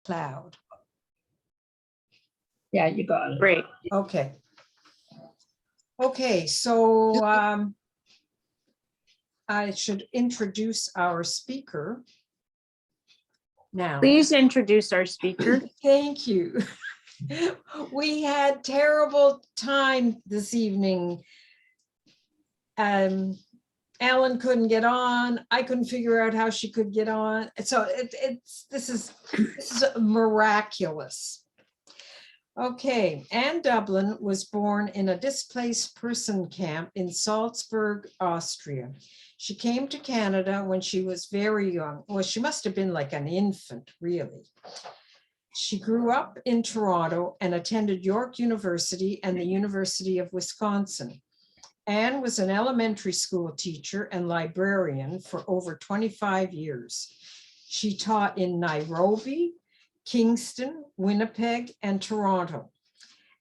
cloud. Yeah, you got it. Great. Okay. Okay, so I should introduce our speaker now. Please introduce our speaker. Thank you. We had terrible time this evening. Ellen couldn't get on. I couldn't figure out how she could get on. So this is miraculous. Okay, Anne Dublin was born in a displaced person camp in Salzburg, Austria. She came to Canada when she was very young. Well, she must have been like an infant, really. She grew up in Toronto and attended York University and the University of Wisconsin. Anne was an elementary school teacher and librarian for over 25 years. She taught in Nairobi, Kingston, Winnipeg, and Toronto.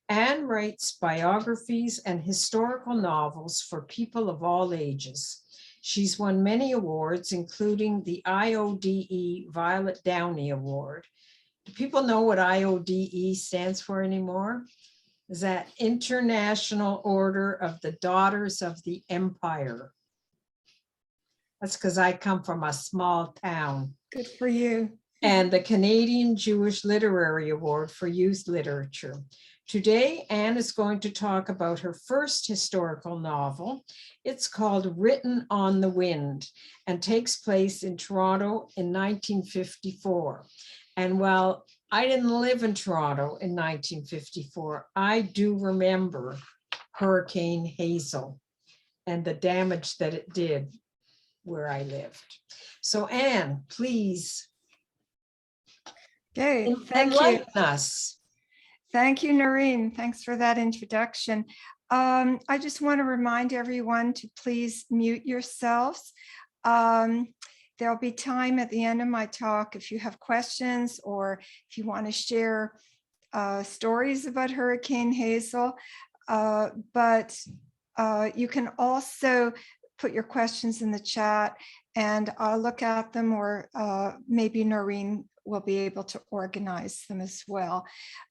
Anne writes biographies and historical novels for people of all ages. She's won many awards, including the IODE Violet Downey Award. Do people know what IODE stands for anymore? Is that International Order of the Daughters of the Empire? That's because I come from a small town. Good for you. And the Canadian Jewish Literary Award for Youth Literature. Today, Anne is going to talk about her first historical novel. It's called Written on the Wind and takes place in Toronto in 1954. And while I didn't live in Toronto in 1954, I do remember Hurricane Hazel and the damage that it did where I lived. So Anne, please. Okay, thank you. Enlighten us. Thank you, Noreen. Thanks for that introduction. I just want to remind everyone to please mute yourselves. There'll be time at the end of my talk if you have questions or if you want to share stories about Hurricane Hazel. But you can also put your questions in the chat and I'll look at them, or maybe Noreen will be able to organize them as well.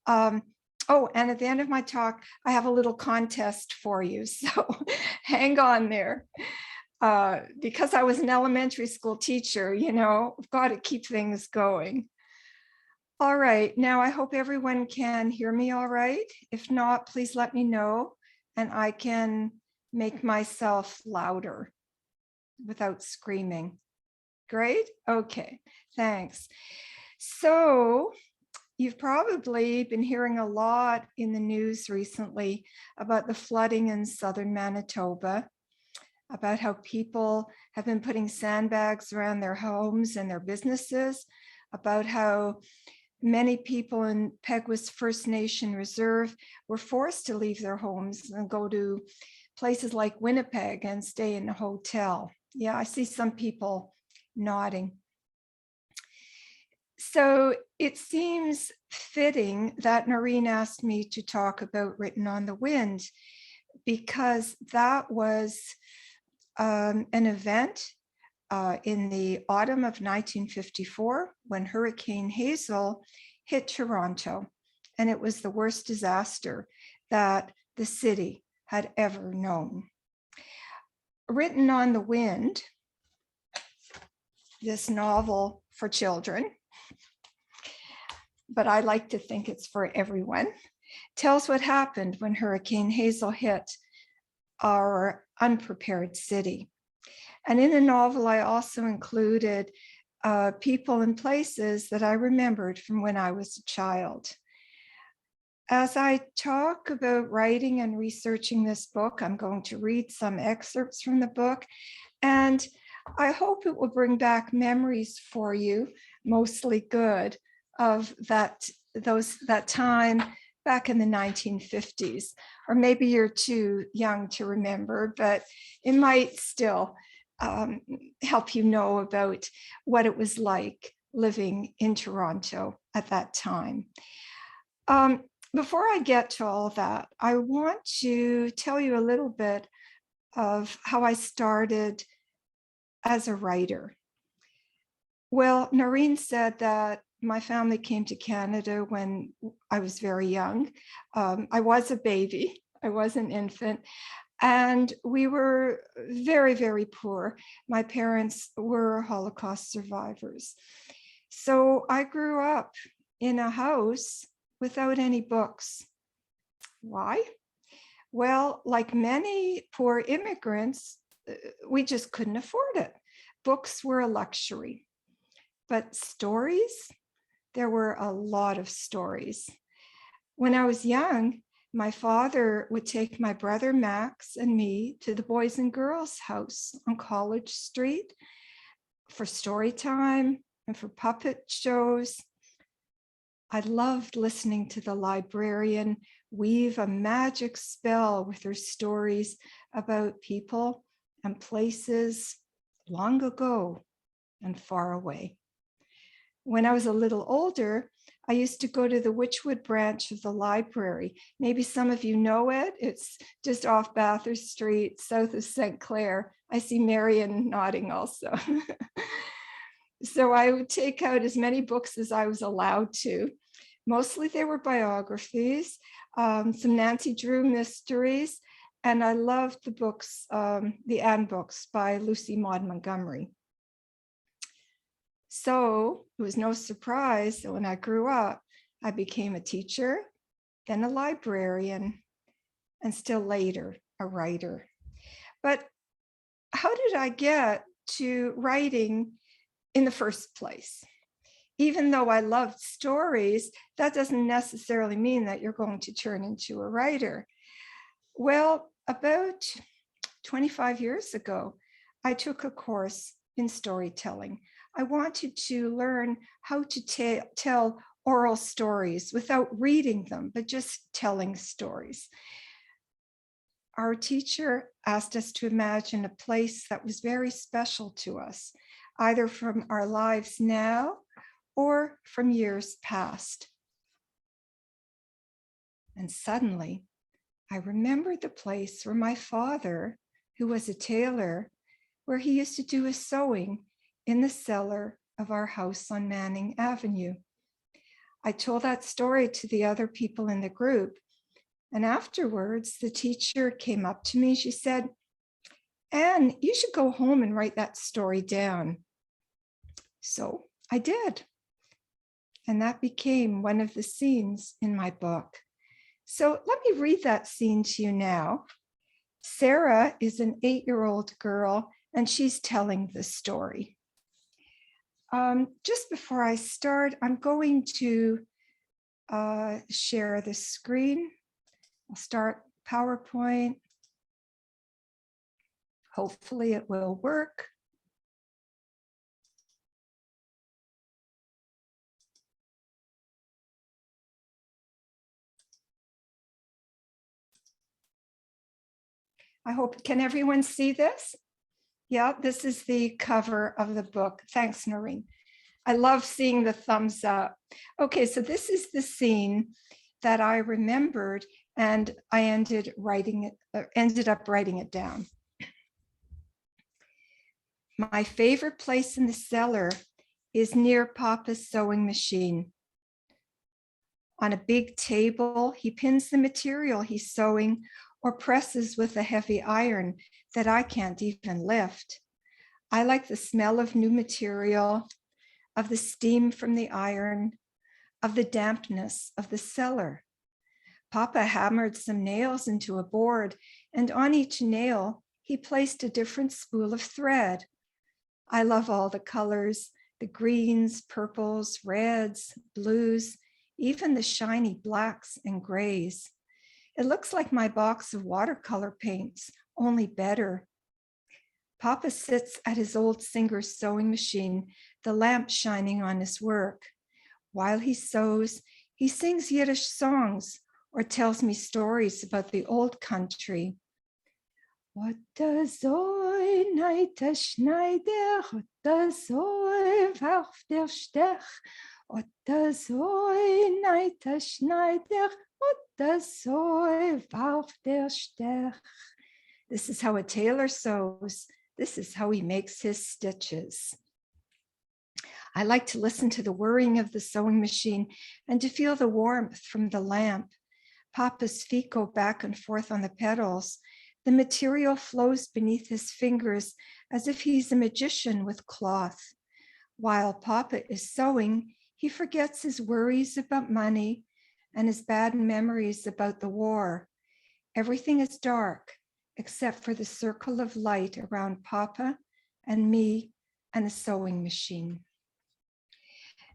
Oh, and at the end of my talk, I have a little contest for you. So hang on there. Because I was an elementary school teacher, you know, I've got to keep things going. All right, now I hope everyone can hear me all right. If not, please let me know and I can make myself louder without screaming. Great, okay, thanks. So you've probably been hearing a lot in the news recently about the flooding in southern Manitoba, about how people have been putting sandbags around their homes and their businesses, about how many people in Peguis First Nation Reserve were forced to leave their homes and go to places like Winnipeg and stay in a hotel. Yeah, I see some people nodding. So it seems fitting that Noreen asked me to talk about Written on the Wind, because that was an event in the autumn of 1954 when Hurricane Hazel hit Toronto, and it was the worst disaster that the city had ever known. Written on the Wind, this novel for children, but I like to think it's for everyone, tells what happened when Hurricane Hazel hit our unprepared city. And in the novel, I also included people and places that I remembered from when I was a child. As I talk about writing and researching this book, I'm going to read some excerpts from the book, and I hope it will bring back memories for you, mostly good, of that time back in the 1950s. Or maybe you're too young to remember, but it might still help you know about what it was like living in Toronto at that time. Before I get to all that, I want to tell you a little bit of how I started as a writer. Well, Noreen said that my family came to Canada when I was very young. I was a baby, I was an infant, and we were very, very poor. My parents were Holocaust survivors. So I grew up in a house without any books. Why? Well, like many poor immigrants, we just couldn't afford it. Books were a luxury, but stories, there were a lot of stories. When I was young, my father would take my brother Max and me to the Boys and Girls House on College Street for story time and for puppet shows. I loved listening to the librarian weave a magic spell with her stories about people and places long ago and far away. When I was a little older, I used to go to the Witchwood branch of the library. Maybe some of you know it. It's just off Bathurst Street, south of St. Clair. I see Marion nodding also. So I would take out as many books as I was allowed to. Mostly they were biographies, some Nancy Drew mysteries, and I loved the books, the Anne books by Lucy Maud Montgomery. So it was no surprise that when I grew up, I became a teacher, then a librarian, and still later, a writer. But how did I get to writing in the first place? Even though I loved stories, that doesn't necessarily mean that you're going to turn into a writer. Well, about 25 years ago, I took a course in storytelling. I wanted to learn how to tell oral stories without reading them, but just telling stories. Our teacher asked us to imagine a place that was very special to us, either from our lives now or from years past. And suddenly, I remembered the place where my father, who was a tailor, where he used to do his sewing in the cellar of our house on Manning Avenue. I told that story to the other people in the group, and afterwards, the teacher came up to me. She said, "Anne, you should go home and write that story down." So I did. And that became one of the scenes in my book. So let me read that scene to you now. Sarah is an 8-year-old girl, and she's telling the story. Just before I start, I'm going to share the screen. I'll start PowerPoint. Hopefully it will work. I hope, can everyone see this? Yeah, this is the cover of the book. Thanks, Noreen. I love seeing the thumbs up. Okay, so this is the scene that I remembered, and I ended up writing it down. My favorite place in the cellar is near Papa's sewing machine. On a big table, he pins the material he's sewing or presses with a heavy iron that I can't even lift. I like the smell of new material, of the steam from the iron, of the dampness of the cellar. Papa hammered some nails into a board, and on each nail, he placed a different spool of thread. I love all the colors, the greens, purples, reds, blues, even the shiny blacks and grays. It looks like my box of watercolor paints, only better. Papa sits at his old Singer's sewing machine, the lamp shining on his work. While he sews, he sings Yiddish songs or tells me stories about the old country. Otta Zoi neiter Schneider, Otta Zoi warf der Stech, Otta Zoi neiter Schneider, Otta Zoi warf der Stech. This is how a tailor sews. This is how he makes his stitches. I like to listen to the whirring of the sewing machine and to feel the warmth from the lamp. Papa's feet go back and forth on the pedals. The material flows beneath his fingers as if he's a magician with cloth. While Papa is sewing, he forgets his worries about money and his bad memories about the war. Everything is dark except for the circle of light around Papa and me and the sewing machine.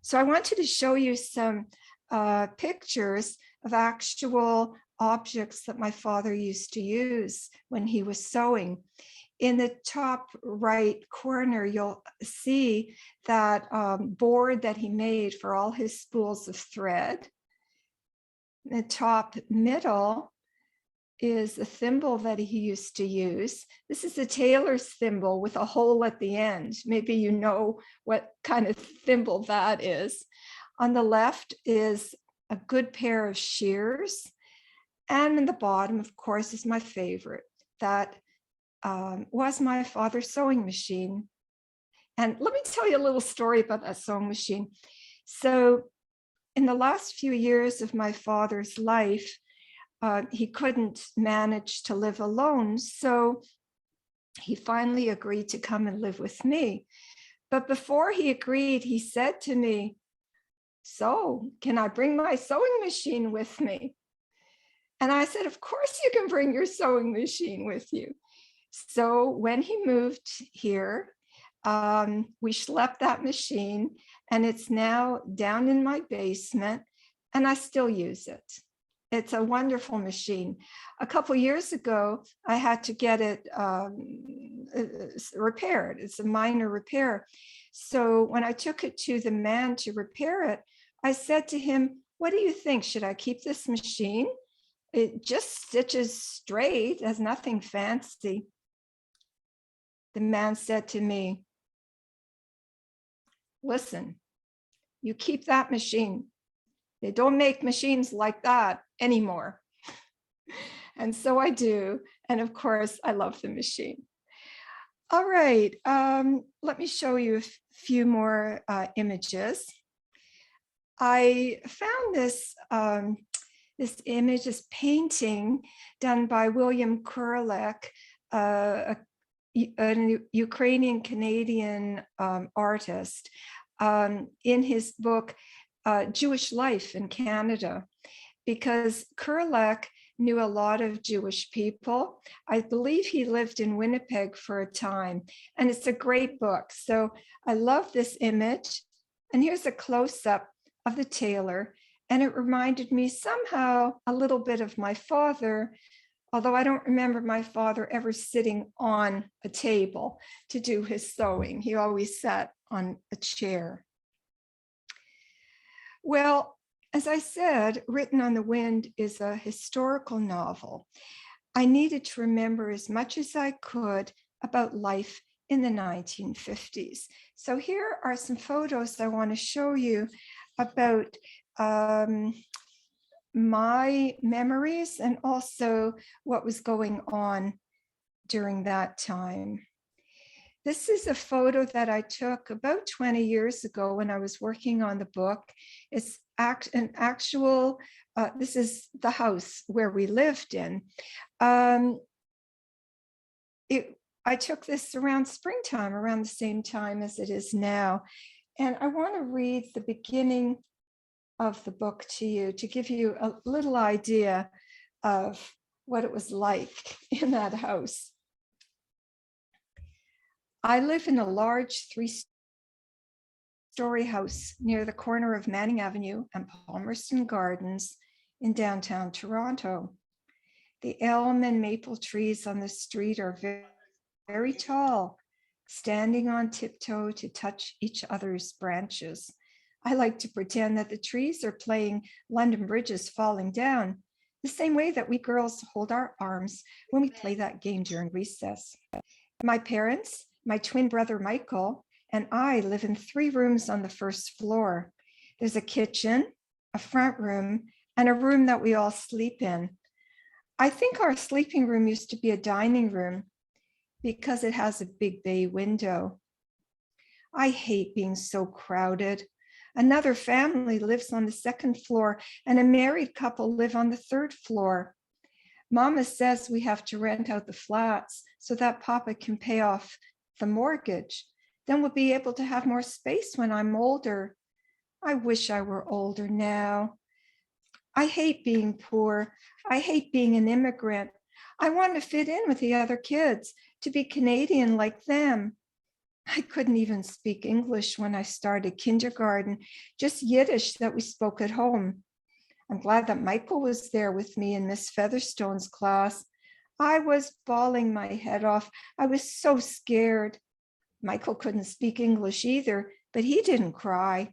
So I wanted to show you some pictures of actual objects that my father used to use when he was sewing. In the top right corner, you'll see that board that he made for all his spools of thread. In the top middle is a thimble that he used to use. This is a tailor's thimble with a hole at the end. Maybe you know what kind of thimble that is. On the left is a good pair of shears. And in the bottom, of course, is my favorite. That was my father's sewing machine. And let me tell you a little story about that sewing machine. So in the last few years of my father's life, he couldn't manage to live alone. So he finally agreed to come and live with me. But before he agreed, he said to me, "So, can I bring my sewing machine with me?" And I said, "Of course you can bring your sewing machine with you." So when he moved here, we schlepped that machine, and it's now down in my basement, and I still use it. It's a wonderful machine. A couple years ago, I had to get it repaired. It's a minor repair. So when I took it to the man to repair it, I said to him, "What do you think? Should I keep this machine? It just stitches straight, has nothing fancy." The man said to me, "Listen, you keep that machine. They don't make machines like that anymore." And so I do. And of course, I love the machine. All right, let me show you a few more images. I found this image, this painting done by William Kurelek, a Ukrainian Canadian artist, in his book, Jewish Life in Canada, because Kurelek knew a lot of Jewish people. I believe he lived in Winnipeg for a time, and it's a great book. So I love this image. And here's a close-up of the tailor, and it reminded me somehow a little bit of my father, although I don't remember my father ever sitting on a table to do his sewing. He always sat on a chair. Well, as I said, Written on the Wind is a historical novel. I needed to remember as much as I could about life in the 1950s. So here are some photos I want to show you about my memories and also what was going on during that time. This is a photo that I took about 20 years ago when I was working on the book. It's an actual, this is the house where we lived in. I took this around springtime, around the same time as it is now. And I want to read the beginning of the book to you to give you a little idea of what it was like in that house. I live in a large 3-story house near the corner of Manning Avenue and Palmerston Gardens in downtown Toronto. The elm and maple trees on the street are very, very tall, standing on tiptoe to touch each other's branches. I like to pretend that the trees are playing London Bridge is falling down, the same way that we girls hold our arms when we play that game during recess. My parents, my twin brother Michael, and I live in 3 rooms on the first floor. There's a kitchen, a front room, and a room that we all sleep in. I think our sleeping room used to be a dining room because it has a big bay window. I hate being so crowded. Another family lives on the second floor, and a married couple live on the third floor. Mama says we have to rent out the flats so that Papa can pay off the mortgage. Then we'll be able to have more space when I'm older. I wish I were older now. I hate being poor. I hate being an immigrant. I want to fit in with the other kids, to be Canadian like them. I couldn't even speak English when I started kindergarten, just Yiddish that we spoke at home. I'm glad that Michael was there with me in Miss Featherstone's class. I was bawling my head off. I was so scared. Michael couldn't speak English either, but he didn't cry.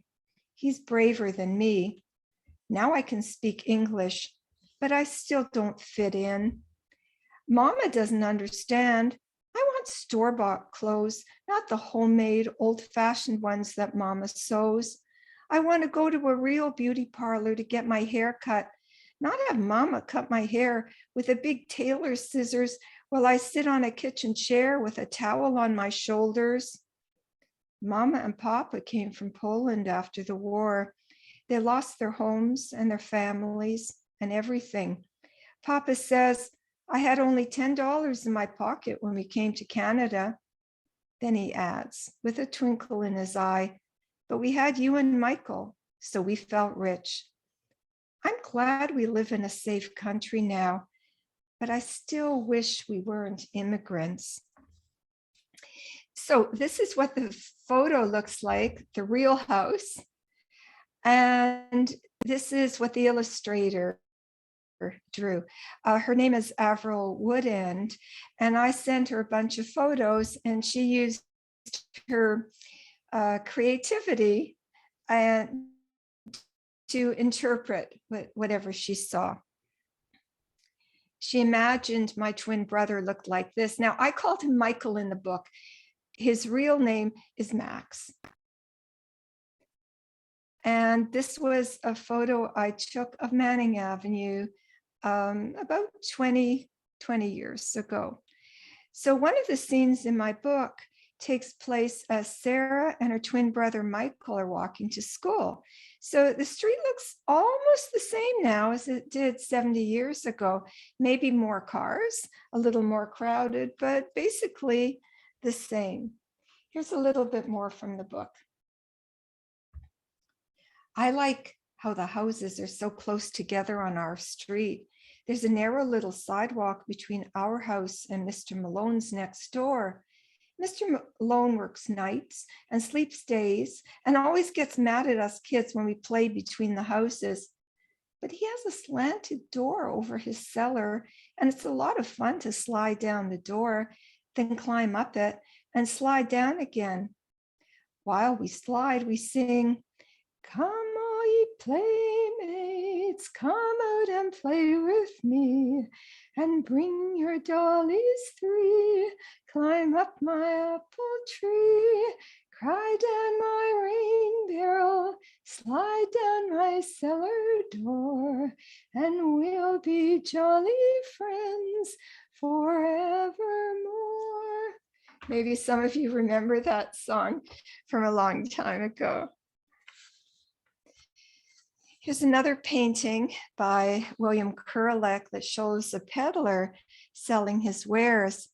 He's braver than me. Now I can speak English, but I still don't fit in. Mama doesn't understand. I want store-bought clothes, not the homemade, old-fashioned ones that Mama sews. I want to go to a real beauty parlor to get my hair cut, not have Mama cut my hair with a big tailor's scissors while I sit on a kitchen chair with a towel on my shoulders. Mama and Papa came from Poland after the war. They lost their homes and their families and everything. Papa says, I had only $10 in my pocket when we came to Canada. Then he adds, with a twinkle in his eye, but we had you and Michael, so we felt rich. I'm glad we live in a safe country now, but I still wish we weren't immigrants. So this is what the photo looks like, the real house. And this is what the illustrator drew. Her name is Avril Woodend, and I sent her a bunch of photos, and she used her creativity and to interpret whatever she saw. She imagined my twin brother looked like this. Now, I called him Michael in the book. His real name is Max. And this was a photo I took of Manning Avenue about 20 years ago. So one of the scenes in my book takes place as Sarah and her twin brother Michael are walking to school. So the street looks almost the same now as it did 70 years ago. Maybe more cars, a little more crowded, but basically the same. Here's a little bit more from the book. I like how the houses are so close together on our street. There's a narrow little sidewalk between our house and Mr. Malone's next door. Mr. Malone works nights and sleeps days and always gets mad at us kids when we play between the houses. But he has a slanted door over his cellar, and it's a lot of fun to slide down the door, then climb up it and slide down again. While we slide, we sing, "Come all ye playmates, come out and play with me, and bring your dollies three, climb up my apple tree, cry down my rain barrel, slide down my cellar door, and we'll be jolly friends forevermore." Maybe some of you remember that song from a long time ago. Here's another painting by William Kurelek that shows a peddler selling his wares.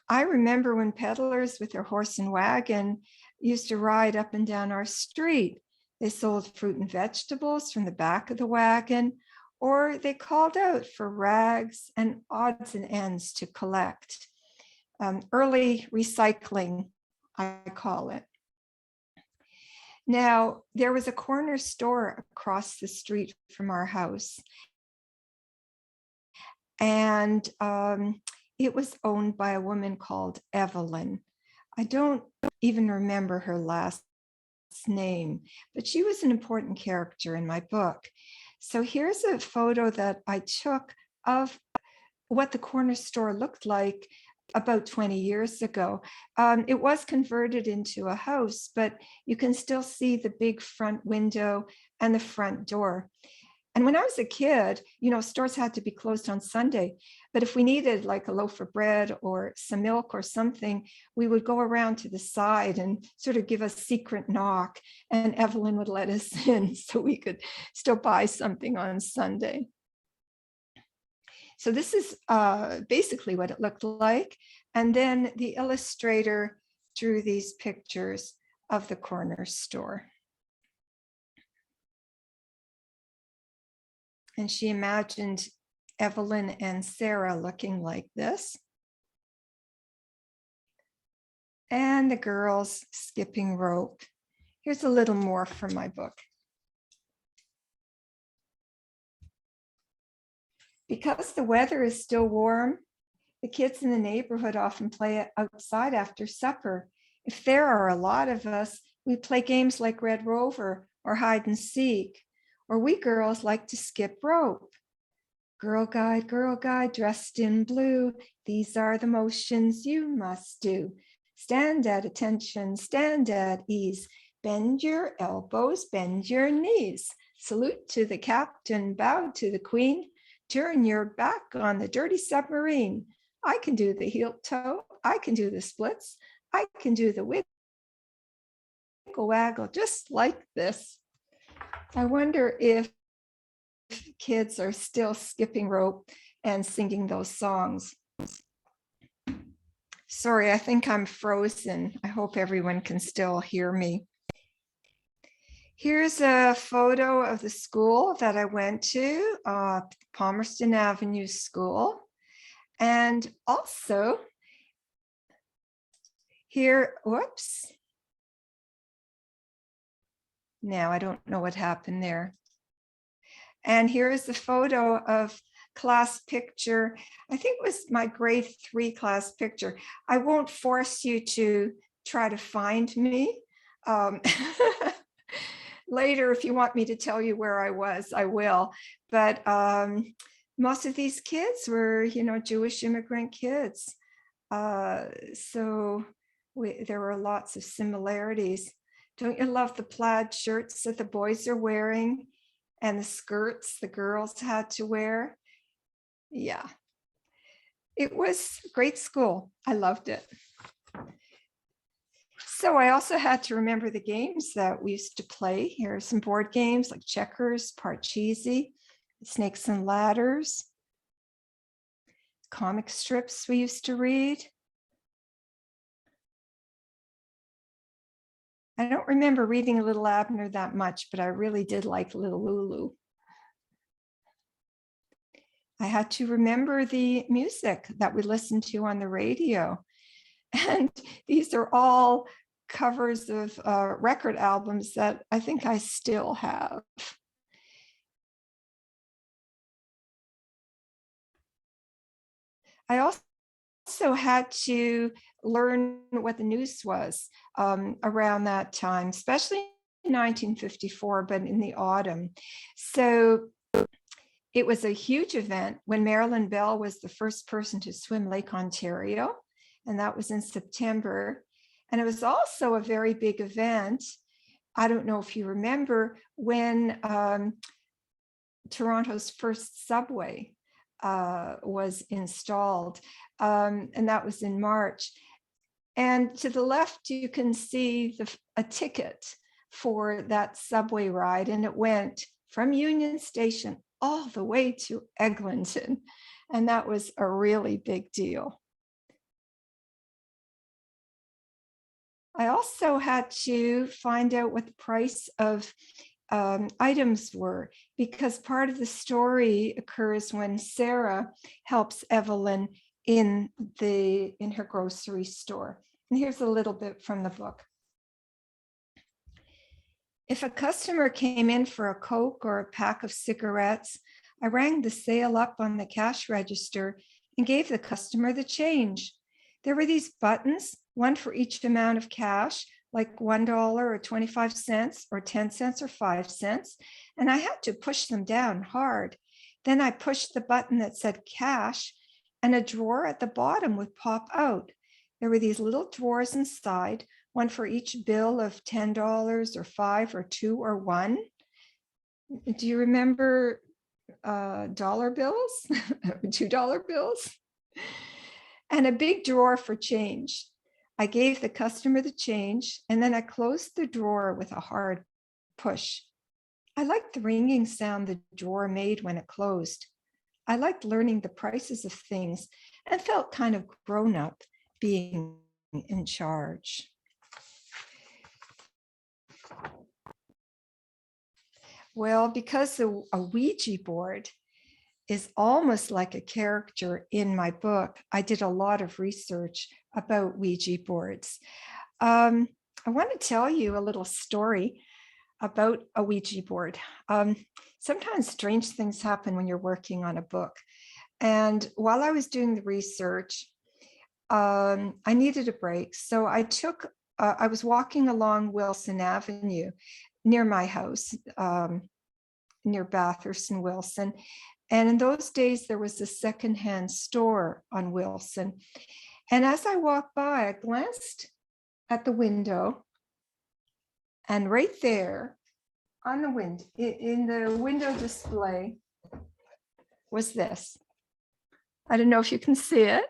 I remember when peddlers with their horse and wagon used to ride up and down our street. They sold fruit and vegetables from the back of the wagon, or they called out for rags and odds and ends to collect. Early recycling, I call it. Now, there was a corner store across the street from our house, and it was owned by a woman called Evelyn. I don't even remember her last name, but she was an important character in my book. So here's a photo that I took of what the corner store looked like about 20 years ago. It was converted into a house, but you can still see the big front window and the front door. And when I was a kid, stores had to be closed on Sunday. But if we needed like a loaf of bread or some milk or something, we would go around to the side and sort of give a secret knock, and Evelyn would let us in so we could still buy something on Sunday. So this is basically what it looked like. And then the illustrator drew these pictures of the corner store. And she imagined Evelyn and Sarah looking like this. And the girls skipping rope. Here's a little more from my book. Because the weather is still warm, the kids in the neighborhood often play outside after supper. If there are a lot of us, we play games like Red Rover or hide and seek, or we girls like to skip rope. Girl guide, dressed in blue. These are the motions you must do. Stand at attention, stand at ease. Bend your elbows, bend your knees. Salute to the captain, bow to the queen. Turn your back on the dirty submarine. I can do the heel toe. I can do the splits. I can do the wiggle waggle, just like this. I wonder if kids are still skipping rope and singing those songs. Sorry, I think I'm frozen. I hope everyone can still hear me. Here's a photo of the school that I went to, Palmerston Avenue School. And also here, whoops. Now I don't know what happened there. And here is the photo of class picture. I think it was my grade 3 class picture. I won't force you to try to find me. Later, if you want me to tell you where I was, I will. But most of these kids were, Jewish immigrant kids. So there were lots of similarities. Don't you love the plaid shirts that the boys are wearing and the skirts the girls had to wear? Yeah, it was a great school. I loved it. So I also had to remember the games that we used to play. Here are some board games like checkers, Parcheesi, snakes and ladders, comic strips we used to read. I don't remember reading Little Abner that much, but I really did like Little Lulu. I had to remember the music that we listened to on the radio. And these are all covers of record albums that I think I still have. I also had to learn what the news was around that time, especially in 1954, but in the autumn. So it was a huge event when Marilyn Bell was the first person to swim Lake Ontario, and that was in September. And it was also a very big event. I don't know if you remember when Toronto's first subway was installed, and that was in March. And to the left, you can see a ticket for that subway ride, and it went from Union Station all the way to Eglinton, and that was a really big deal. I also had to find out what the price of items were, because part of the story occurs when Sarah helps Evelyn in her grocery store. And here's a little bit from the book. If a customer came in for a Coke or a pack of cigarettes, I rang the sale up on the cash register and gave the customer the change. There were these buttons, one for each amount of cash, like $1 or 25 cents or 10 cents or 5 cents. And I had to push them down hard. Then I pushed the button that said cash, and a drawer at the bottom would pop out. There were these little drawers inside, one for each bill of $10 or $5 or $2 or $1. Do you remember dollar bills, $2 bills, and a big drawer for change. I gave the customer the change, and then I closed the drawer with a hard push. I liked the ringing sound the drawer made when it closed. I liked learning the prices of things and felt kind of grown up being in charge. Well, because a Ouija board is almost like a character in my book, I did a lot of research about Ouija boards. I want to tell you a little story about a Ouija board. Sometimes strange things happen when you're working on a book. And while I was doing the research, I needed a break. So I was walking along Wilson Avenue near my house, near Bathurst and Wilson. And in those days, there was a secondhand store on Wilson. And as I walked by, I glanced at the window, and right there on the window, in the window display, was this. I don't know if you can see it.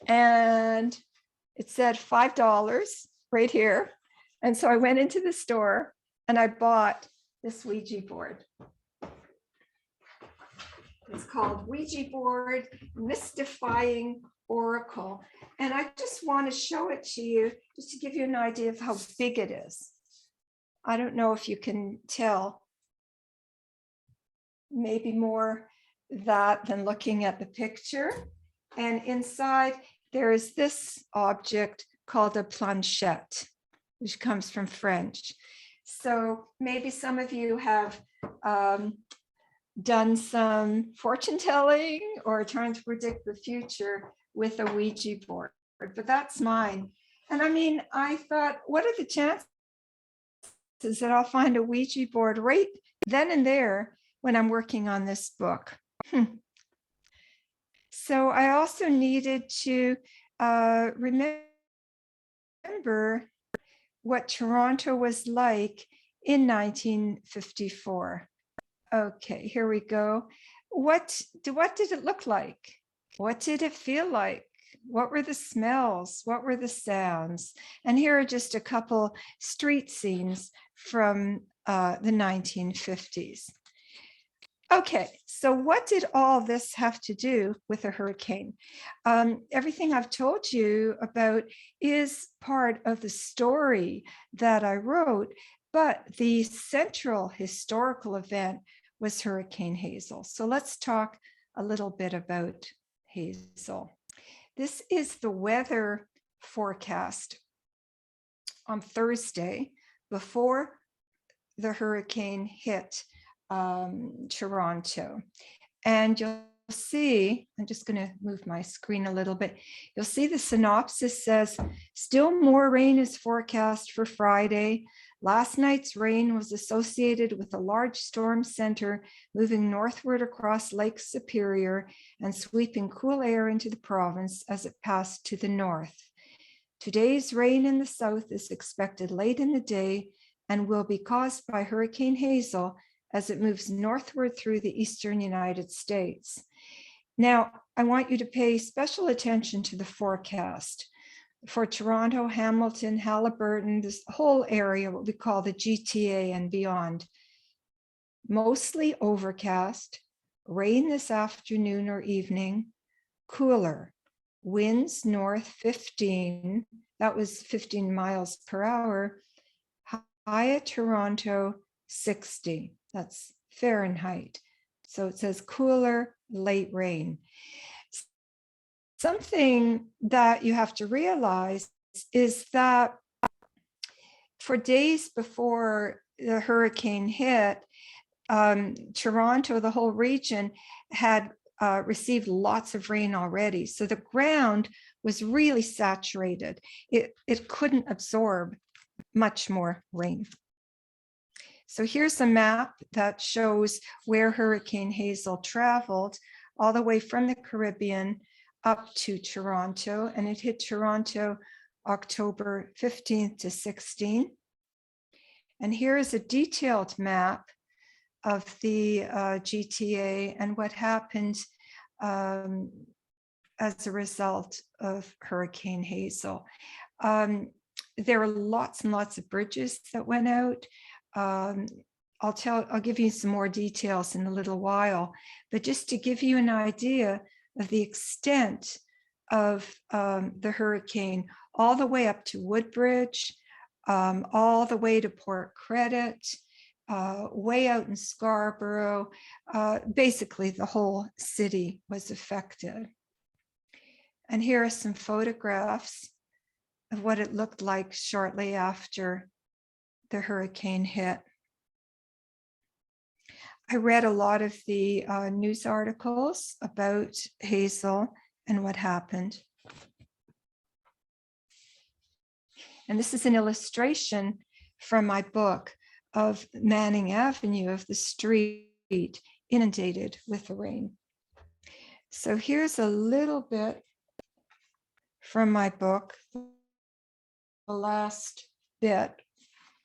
And it said $5 right here. And so I went into the store and I bought this Ouija board. It's called Ouija Board Mystifying Oracle. And I just want to show it to you, just to give you an idea of how big it is. I don't know if you can tell, maybe more that than looking at the picture. And inside there is this object called a planchette, which comes from French. So maybe some of you have done some fortune telling or trying to predict the future with a Ouija board, but that's mine. And I mean, I thought, what are the chances that I'll find a Ouija board right then and there when I'm working on this book? So I also needed to remember what Toronto was like in 1954. Okay, here we go. What did it look like? What did it feel like? What were the smells? What were the sounds? And here are just a couple street scenes from the 1950s. Okay, so what did all this have to do with a hurricane? Everything I've told you about is part of the story that I wrote, but the central historical event was Hurricane Hazel. So let's talk a little bit about Hazel. This is the weather forecast on Thursday before the hurricane hit Toronto. And you'll see, I'm just going to move my screen a little bit. You'll see the synopsis says, still more rain is forecast for Friday. Last night's rain was associated with a large storm center moving northward across Lake Superior and sweeping cool air into the province as it passed to the north. Today's rain in the south is expected late in the day and will be caused by Hurricane Hazel as it moves northward through the eastern United States. Now, I want you to pay special attention to the forecast. For Toronto, Hamilton, Haliburton, this whole area, what we call the GTA and beyond. Mostly overcast, rain this afternoon or evening, cooler, winds north 15, that was 15 miles per hour, high at Toronto 60, that's Fahrenheit. So it says cooler, late rain. Something that you have to realize is that for days before the hurricane hit, Toronto, the whole region, had received lots of rain already. So the ground was really saturated. It couldn't absorb much more rain. So here's a map that shows where Hurricane Hazel traveled all the way from the Caribbean up to Toronto, and it hit Toronto October 15th to 16th. And here is a detailed map of the GTA and what happened as a result of Hurricane Hazel. There were lots and lots of bridges that went out. I'll give you some more details in a little while, but just to give you an idea of the extent of the hurricane, all the way up to Woodbridge, all the way to Port Credit, way out in Scarborough. Basically, the whole city was affected. And here are some photographs of what it looked like shortly after the hurricane hit. I read a lot of the news articles about Hazel and what happened. And this is an illustration from my book of Manning Avenue, of the street inundated with the rain. So here's a little bit from my book, the last bit,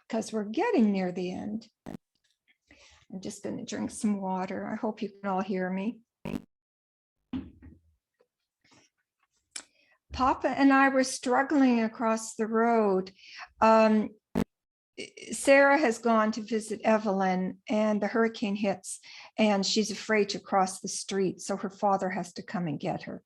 because we're getting near the end. I'm just going to drink some water. I hope you can all hear me. Papa and I were struggling across the road. Sarah has gone to visit Evelyn and the hurricane hits and she's afraid to cross the street, so her father has to come and get her.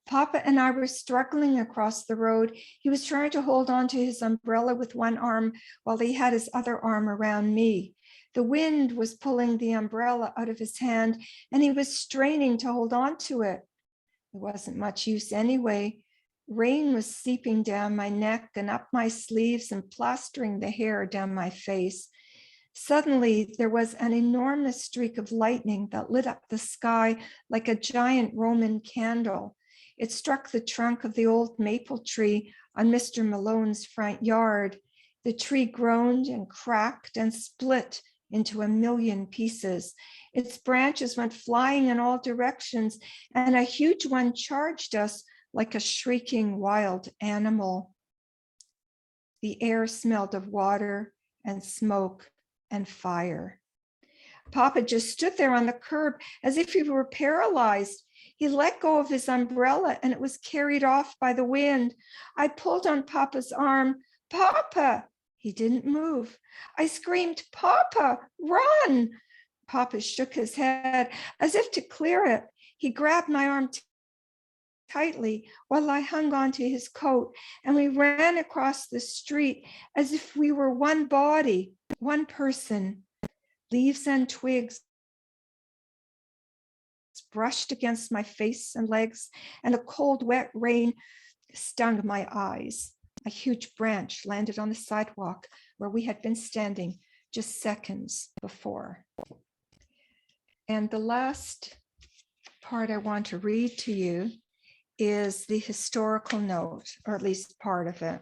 Papa and I were struggling across the road. He was trying to hold on to his umbrella with one arm while he had his other arm around me. The wind was pulling the umbrella out of his hand and he was straining to hold on to it. It wasn't much use anyway. Rain was seeping down my neck and up my sleeves and plastering the hair down my face. Suddenly, there was an enormous streak of lightning that lit up the sky like a giant Roman candle. It struck the trunk of the old maple tree on Mr. Malone's front yard. The tree groaned and cracked and split into a million pieces. Its branches went flying in all directions, and a huge one charged us like a shrieking wild animal. The air smelled of water and smoke and fire. Papa just stood there on the curb as if he were paralyzed. He let go of his umbrella and it was carried off by the wind. I pulled on Papa's arm. Papa! He didn't move. I screamed, Papa, run! Papa shook his head as if to clear it. He grabbed my arm tightly while I hung onto his coat, and we ran across the street as if we were one body, one person. Leaves and twigs brushed against my face and legs, and a cold, wet rain stung my eyes. A huge branch landed on the sidewalk where we had been standing just seconds before. And the last part I want to read to you is the historical note, or at least part of it.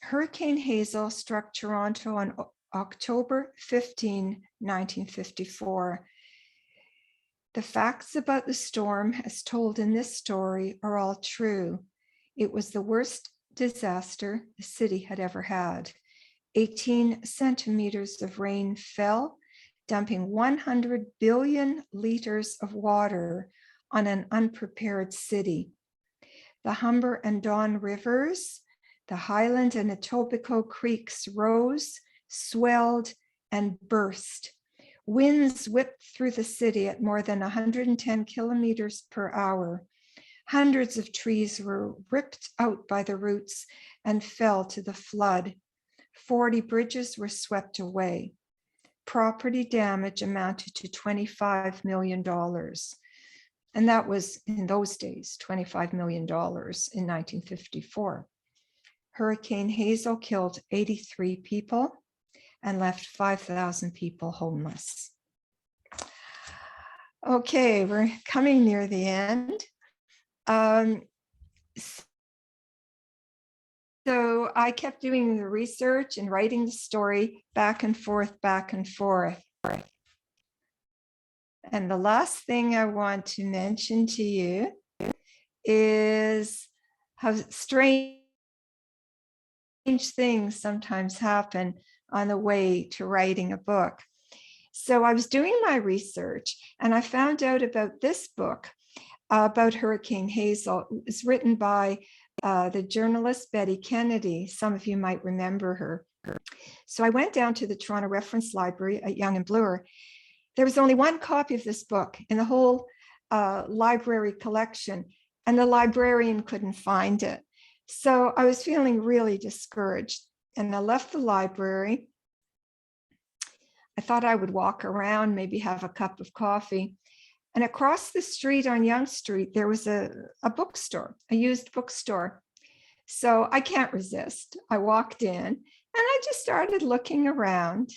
Hurricane Hazel struck Toronto on October 15, 1954. The facts about the storm, as told in this story, are all true. It was the worst disaster the city had ever had. 18 centimeters of rain fell, dumping 100 billion liters of water on an unprepared city. The Humber and Don rivers, the Highland and Etobicoke creeks rose, swelled, and burst. Winds whipped through the city at more than 110 kilometers per hour. Hundreds of trees were ripped out by the roots and fell to the flood. 40 bridges were swept away. Property damage amounted to $25 million. And that was, in those days, $25 million in 1954. Hurricane Hazel killed 83 people and left 5,000 people homeless. Okay, we're coming near the end. So I kept doing the research and writing the story back and forth, back and forth. And the last thing I want to mention to you is how strange things sometimes happen on the way to writing a book. So I was doing my research and I found out about this book about Hurricane Hazel. It was written by the journalist Betty Kennedy. Some of you might remember her. So I went down to the Toronto Reference Library at Yonge and Bloor. There was only one copy of this book in the whole library collection, and the librarian couldn't find it. So I was feeling really discouraged, and I left the library. I thought I would walk around, maybe have a cup of coffee. And across the street on Yonge Street, there was a bookstore, a used bookstore. So I can't resist. I walked in and I just started looking around.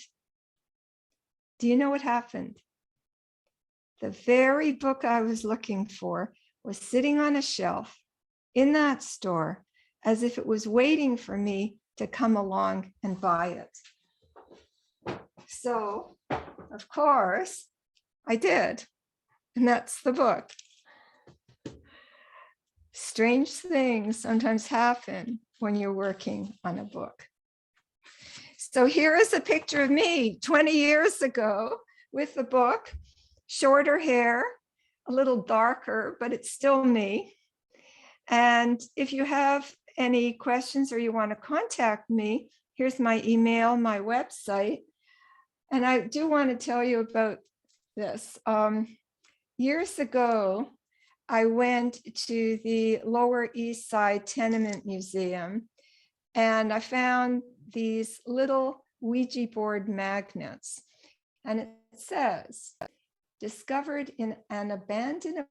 Do you know what happened? The very book I was looking for was sitting on a shelf in that store, as if it was waiting for me to come along and buy it. So, of course, I did. And that's the book. Strange things sometimes happen when you're working on a book. So here is a picture of me 20 years ago with the book, shorter hair, a little darker, but it's still me. And if you have any questions or you want to contact me, here's my email, my website. And I do want to tell you about this. Years ago, I went to the Lower East Side Tenement Museum, and I found these little Ouija board magnets. And it says, discovered in an abandoned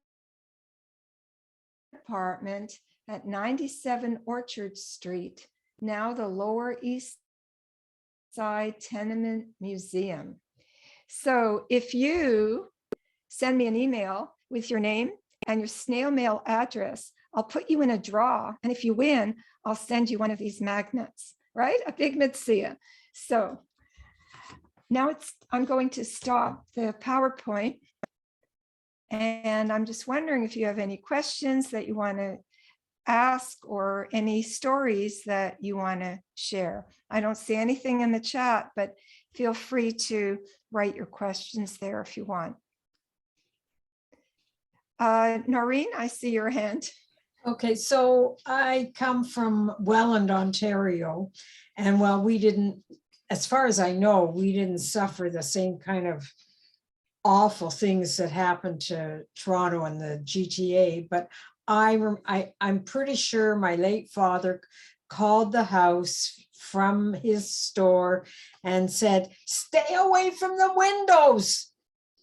apartment at 97 Orchard Street, now the Lower East Side Tenement Museum. So if you send me an email with your name and your snail mail address, I'll put you in a draw. And if you win, I'll send you one of these magnets, right? A big Mitsia. So now I'm going to stop the PowerPoint. And I'm just wondering if you have any questions that you want to ask or any stories that you want to share. I don't see anything in the chat, but feel free to write your questions there if you want. Noreen, I see your hand. Okay, so I come from Welland, Ontario, and while we didn't, as far as I know, we didn't suffer the same kind of awful things that happened to Toronto and the GTA, but I'm pretty sure my late father called the house from his store and said, "Stay away from the windows."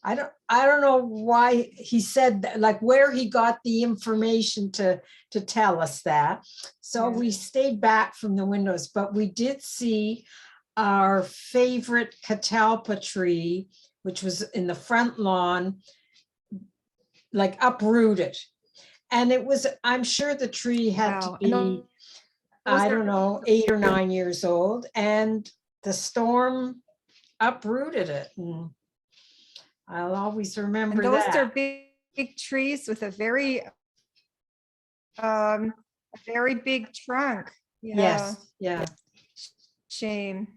I don't know why he said that, like where he got the information to tell us that. So we stayed back from the windows, but we did see our favorite catalpa tree, which was in the front lawn, like uprooted. And it was, I'm sure the tree had to be, I don't know, 8 or 9 years old, and the storm uprooted it. And I'll always remember and those that. are big trees with a very big trunk. Yeah. Yes, yeah. Shame.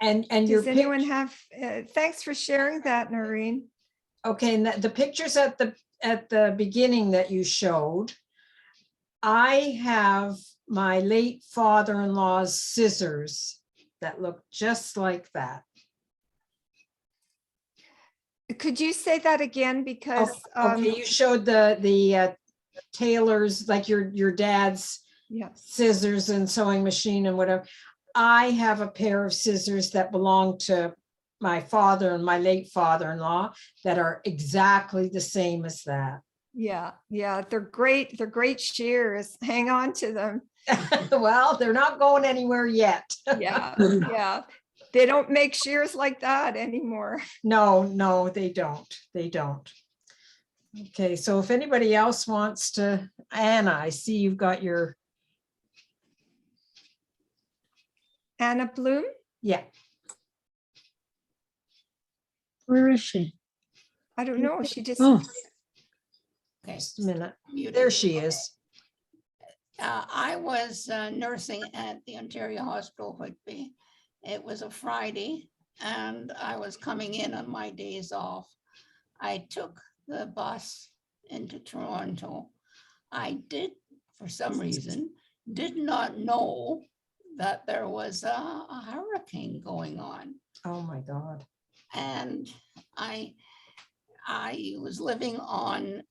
And does anyone have? Thanks for sharing that, Noreen. Okay, and the pictures at the beginning that you showed, I have my late father-in-law's scissors that look just like that. Could you say that again? Because okay, you showed the tailors, like your dad's scissors and sewing machine and whatever. I have a pair of scissors that belong to my father and my late father-in-law that are exactly the same as that. Yeah, they're great. They're great shears. Hang on to them. Well, they're not going anywhere yet. Yeah. They don't make shears like that anymore. No, they don't. Okay, so if anybody else wants to, Anna, I see you've got your. Anna Bloom? Yeah. Where is she? I don't know. She just. Oh. Okay, just a minute. There she is. I was nursing at the Ontario Hospital, Whitby, It was a Friday and I was coming in on my days off. I took the bus into Toronto. I did, for some reason, did not know that there was a hurricane going on. Oh, my God. And I was living on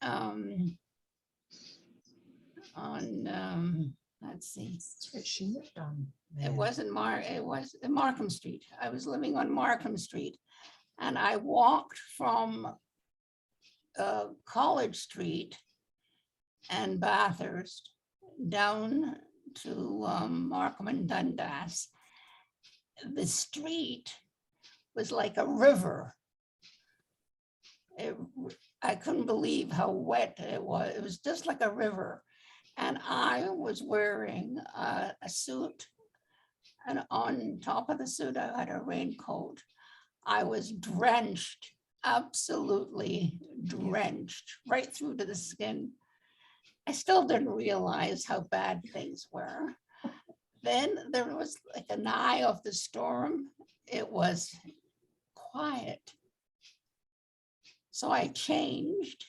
let's see, That's what she lived on. it was Markham Street. I was living on Markham Street, and I walked from College Street and Bathurst down to Markham and Dundas. The street was like a river. I couldn't believe how wet it was. It was just like a river. And I was wearing a suit, and on top of the suit, I had a raincoat. I was drenched, absolutely drenched, right through to the skin. I still didn't realize how bad things were. Then there was like an eye of the storm. It was quiet. So I changed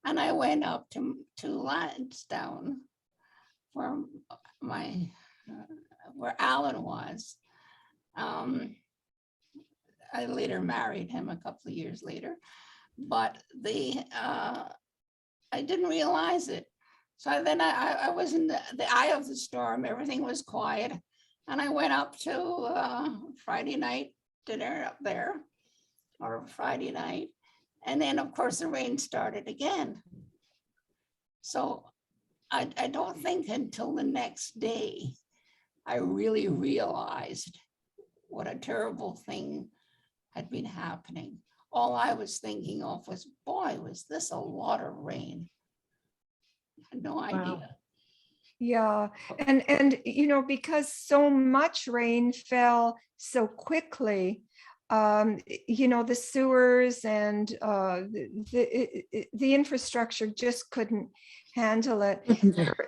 and I went up to Lansdowne where where Alan was. I later married him a couple of years later, but I didn't realize it. So then I was in the eye of the storm. Everything was quiet. And I went up to Friday night dinner up there, or Friday night. And then, of course, the rain started again. So I don't think until the next day, I really realized what a terrible thing had been happening. All I was thinking of was, boy, was this a lot of rain. I had no idea. Yeah, and you know, because so much rain fell so quickly, you know, the sewers and the infrastructure just couldn't handle it.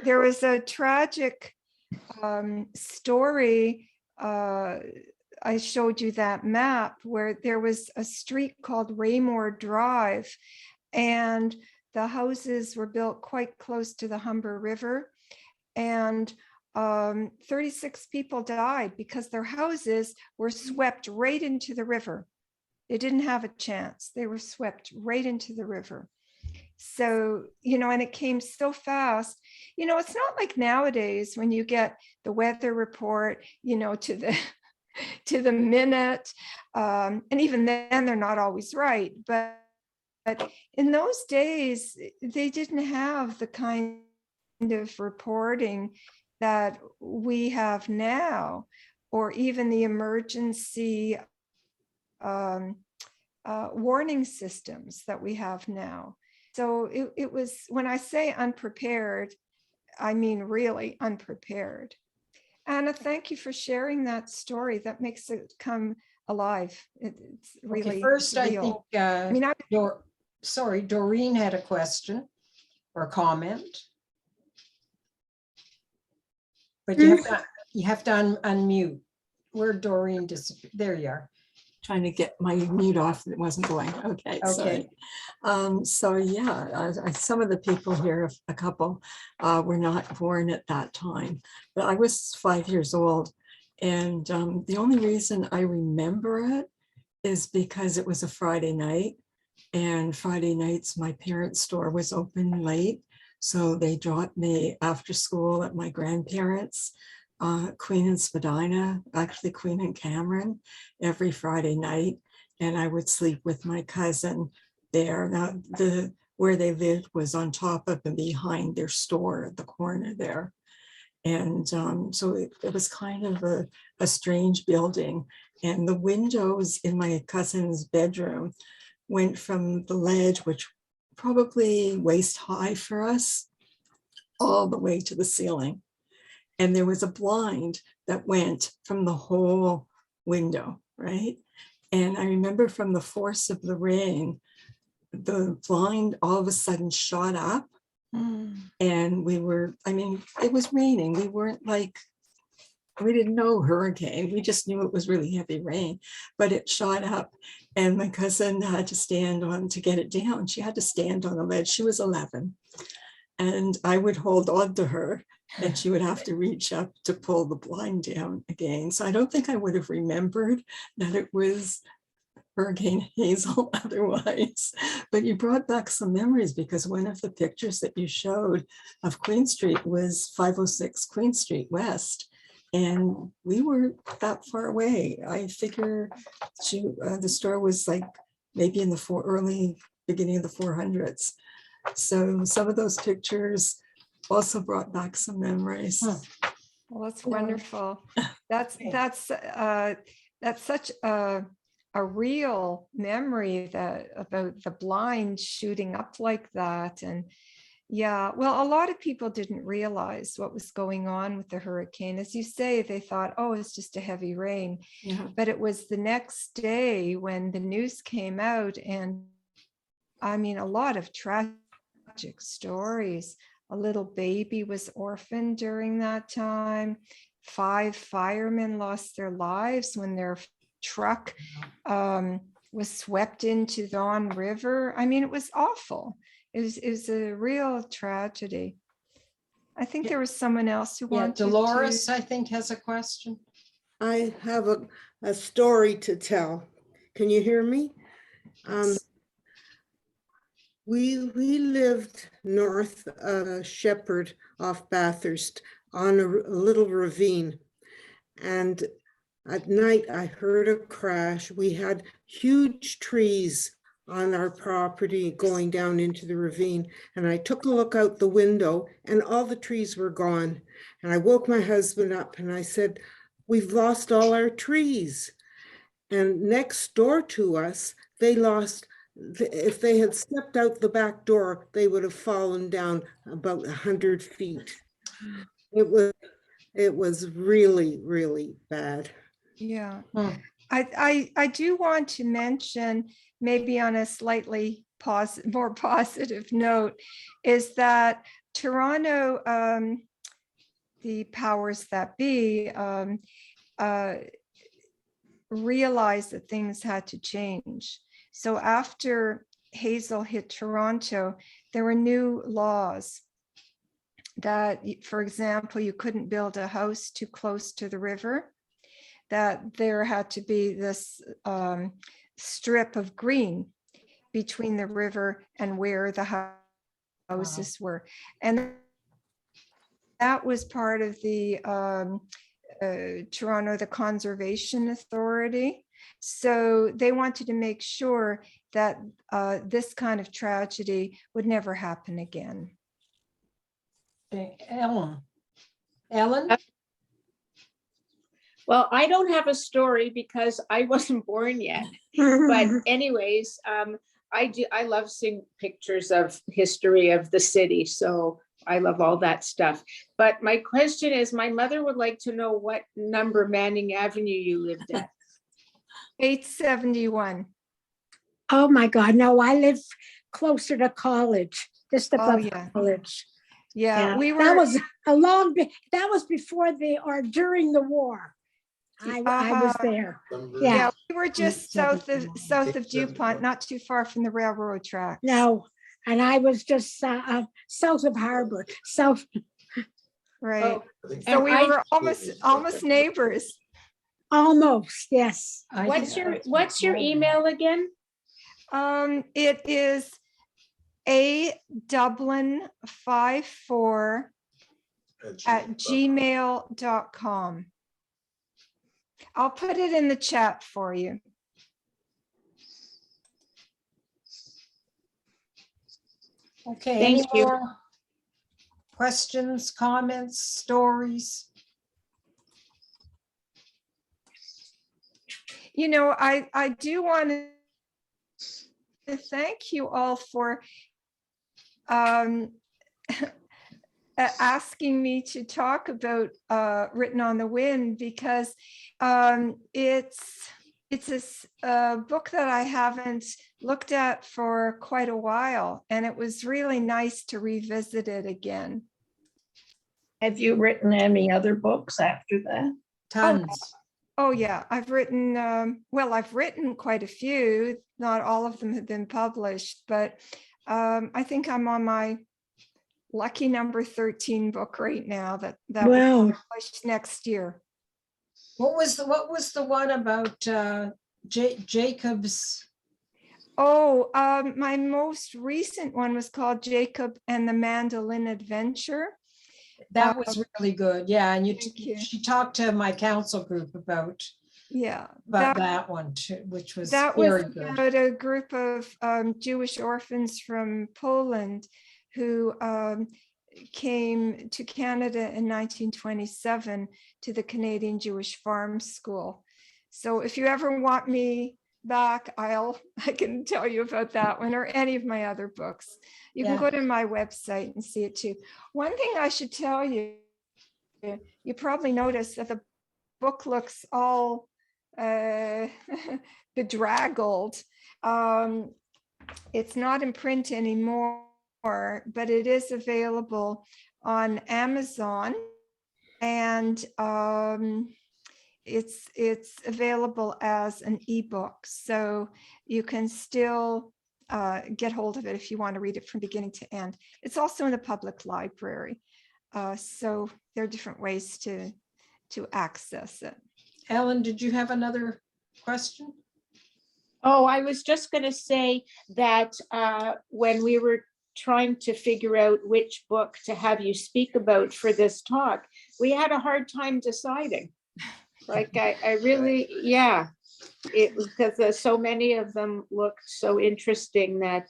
There was a tragic story. I showed you that map where there was a street called Raymore Drive, and the houses were built quite close to the Humber River. And 36 people died because their houses were swept right into the river. They didn't have a chance. They were swept right into the river. So, you know, and it came so fast. You know, it's not like nowadays when you get the weather report, you know, to the minute. And even then they're not always right. But in those days, they didn't have the kind of reporting that we have now, or even the emergency warning systems that we have now. So it was, when I say unprepared, I mean really unprepared. Anna, thank you for sharing that story. That makes it come alive. It's really Okay, first, real. I mean, think, Doreen had a question or comment. But you have to unmute. Where Doreen disappeared. There you are. Trying to get my mute off. It wasn't going. Okay. Sorry. So yeah, some of the people here, a couple, were not born at that time, but I was 5 years old. And the only reason I remember it is because it was a Friday night, and Friday nights, my parents' store was open late. So they dropped me after school at my grandparents', Queen and Spadina, actually Queen and Cameron, every Friday night. And I would sleep with my cousin there. Now, where they lived was on top of and behind their store at the corner there. And so it was kind of a strange building. And the windows in my cousin's bedroom went from the ledge, which probably waist high for us, all the way to the ceiling. And there was a blind that went from the whole window, right? And I remember from the force of the rain, the blind all of a sudden shot up. And we were, I mean, it was raining. We weren't like we didn't know hurricane. We just knew it was really heavy rain, but it shot up and my cousin had to stand on to get it down. She had to stand on a ledge. She was 11 and I would hold on to her and she would have to reach up to pull the blind down again. So I don't think I would have remembered that it was Hurricane Hazel otherwise. But you brought back some memories because one of the pictures that you showed of Queen Street was 506 Queen Street West. And we were that far away. I figure the store was like maybe in the early beginning of the 400s. So some of those pictures also brought back some memories. Well, that's wonderful. That's such a real memory that about the blind shooting up like that. And yeah, well, a lot of people didn't realize what was going on with the hurricane. As you say, they thought, oh, it's just a heavy rain. Yeah. But it was the next day when the news came out, and I mean, a lot of tragic stories. A little baby was orphaned during that time. 5 firemen lost their lives when their truck was swept into Don River. I mean, it was awful. It was a real tragedy. I think there was someone else who Yeah, wanted Dolores, to. I think, has a question. I have a story to tell. Can you hear me? We lived north of Shepherd off Bathurst on a little ravine. And at night I heard a crash. We had huge trees on our property going down into the ravine. And I took a look out the window and all the trees were gone. And I woke my husband up and I said, we've lost all our trees. And next door to us, they lost, if they had stepped out the back door, they would have fallen down about 100 feet. It was really, really bad. Yeah. I do want to mention, maybe on a slightly more positive note, is that Toronto, the powers that be, realized that things had to change. So after Hazel hit Toronto, there were new laws that, for example, you couldn't build a house too close to the river, that there had to be this strip of green between the river and where the houses were. And that was part of the Toronto, the Conservation Authority. So they wanted to make sure that this kind of tragedy would never happen again. Okay, Ellen? Well, I don't have a story because I wasn't born yet. But anyways, I love seeing pictures of history of the city. So I love all that stuff. But my question is, my mother would like to know what number Manning Avenue you lived at. 871. Oh my God, no, I live closer to college, just above college. Yeah, we were. That was that was before or during the war. I was there. Yeah, we were just south of DuPont, not too far from the railroad tracks. No, and I was just south of Harbor, south. Right. Oh, So we were almost neighbors. Almost, yes. What's your email again? It is adublin54@gmail.com. I'll put it in the chat for you. Okay, Thank you. more questions, comments, stories? You know, I do want to thank you all for asking me to talk about Written on the Wind, because it's a book that I haven't looked at for quite a while, and it was really nice to revisit it again. Have you written any other books after that? Tons. Oh, yeah, I've written, I've written quite a few. Not all of them have been published, but I think I'm on my lucky number 13 book right now that will Wow. be published next year. What was the one about Jacob's? Oh, my most recent one was called Jacob and the Mandolin Adventure. That was really good. Yeah, and Thank you. she talked to my council group about Yeah, that one too, which was that was very good. about a group of Jewish orphans from Poland who came to Canada in 1927 to the Canadian Jewish Farm School. So if you ever want me back, I can tell you about that one or any of my other books. You can go to my website and see it too. One thing I should tell you, you probably noticed that the book looks all bedraggled. It's not in print anymore, but it is available on Amazon, and it's available as an ebook, so you can still get hold of it if you want to read it from beginning to end. It's also in the public library, so there are different ways to access it. Ellen, did you have another question? Oh, I was just going to say that when we were trying to figure out which book to have you speak about for this talk, we had a hard time deciding. Like I really, yeah, it was because so many of them looked so interesting that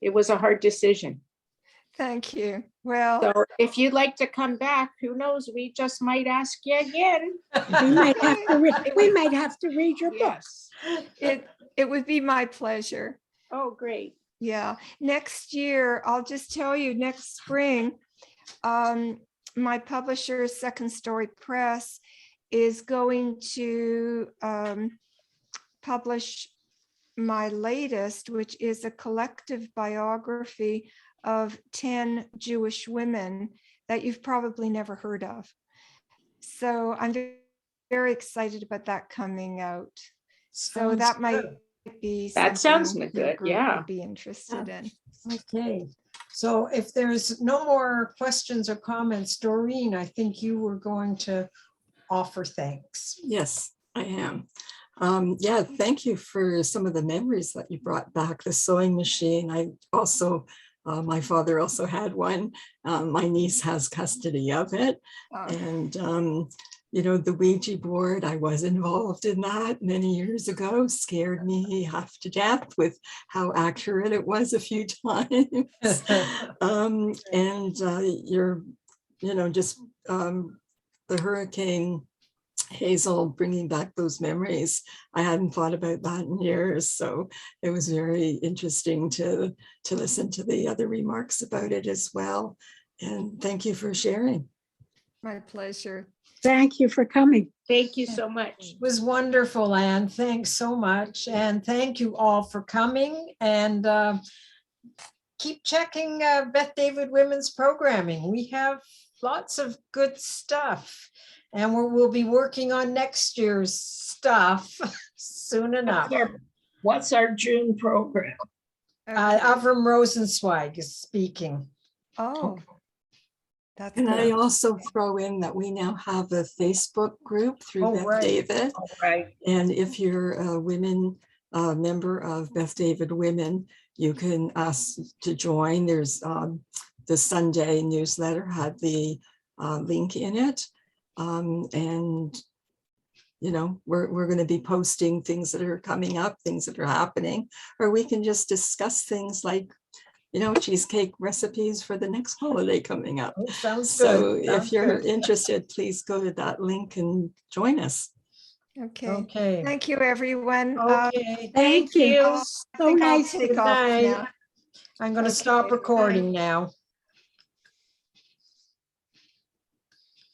it was a hard decision. Thank you. Well, so if you'd like to come back, who knows, we just might ask you again. We might have to read your book. Yes. It would be my pleasure. Oh, great. Yeah. Next year, I'll just tell you, next spring, my publisher, Second Story Press, is going to publish my latest, which is a collective biography of 10 Jewish women that you've probably never heard of. So I'm very excited about that coming out. So that might be that sounds something good. your group Yeah, would be interested in. Okay, so if there's no more questions or comments, Doreen, I think you were going to offer thanks. Yes, I am. Yeah, thank you for some of the memories that you brought back. The sewing machine. I also, my father also had one. My niece has custody of it. And, you know, the Ouija board, I was involved in that many years ago, scared me half to death with how accurate it was a few times. You're, you know, just the hurricane Hazel bringing back those memories. I hadn't thought about that in years, so it was very interesting to listen to the other remarks about it as well. And thank you for sharing. My pleasure. Thank you for coming. thank you so much. It was wonderful, Anne. Thanks so much. And thank you all for coming, and keep checking Beth David Women's programming. We have lots of good stuff, and we'll be working on next year's stuff soon enough. What's our June program? Avram Rosenzweig is speaking. Oh, that's And I good. also throw in that we now have a Facebook group through Beth right. David. All right. And if you're a member of Beth David Women, you can ask to join. There's the Sunday newsletter had the link in it. And, you know, we're going to be posting things that are coming up, things that are happening, or we can just discuss things like, you know, cheesecake recipes for the next holiday coming up. Oh, sounds So good. if Sounds you're good. interested, please go to that link and join us. Okay. Okay. Thank you, everyone. Okay. Thank you. I So think I'll nice. take Good off night. now. I'm going to Okay, stop bye. recording now.